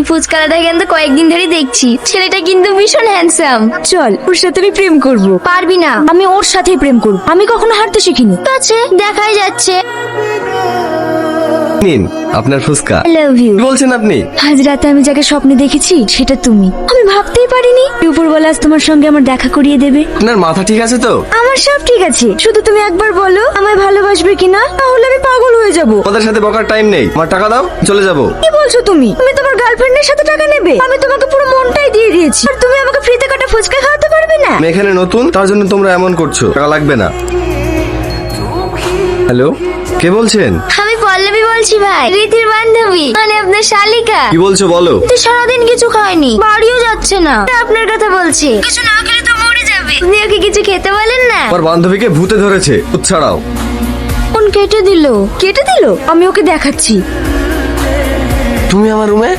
এই ফুচকাটা কিন্তু কয়েকদিন ধরে দেখছি, ছেলেটা কিন্তু ভীষণ হ্যান্ডসাম। চল ওর সাথে আমি প্রেম করব। পারবি না। আমি ওর সাথেই প্রেম করব, আমি কখনো হারতে শিখিনি। ঠিক আছে, দেখাই যাচ্ছে। নিন আপনার ফুচকা। Love you. কি বলছেন আপনি? আজ রাতে আমি যাকে স্বপ্নে দেখেছি সেটা তুমি। আমি ভাবতেই পারিনি উপরওয়ালা আজ তোমার সঙ্গে আমার দেখা করিয়ে দেবে। আপনার মাথা ঠিক আছে তো? আমার সব ঠিক আছে, শুধু তুমি একবার বলো আমায় ভালোবাসবে কিনা, তাহলে আমি পাগল হয়ে যাব। আমাদের সাথে বকার টাইম নেই, আমার টাকা দাও, চলে যাব। কি বলছো তুমি? তুমি তোমার গার্লফ্রেন্ডের সাথে টাকা নেবে? আমি তোমাকে পুরো মনটাই দিয়ে দিয়েছি, আর তুমি আমাকে ফ্রিতে কাটা ফুচকা খাওয়াতে পারবে না? আমি এখানে নতুন, তার জন্য তোমরা এমন করছো। টাকা লাগবে না। হ্যালো, কে বলছেন? আমি পল্লবী বলছি ভাই, রীতির বান্ধবী, মানে আপনার শালিকা। কি বলছো বলো? তো সারাদিন কিছু খায়নি, বাড়িও যাচ্ছে না। আপনার কথা বলছি, কিছু না খেলে তো মরে যাবে। আপনি ওকে কিছু খেতে বলেন না। আমার বান্ধবীকে ভূতে ধরেছে, ভূত ছাড়াও। ফোন কেটে দিল। কেটে দিল? আমি ওকে দেখাচ্ছি। তুমি আমার রুমে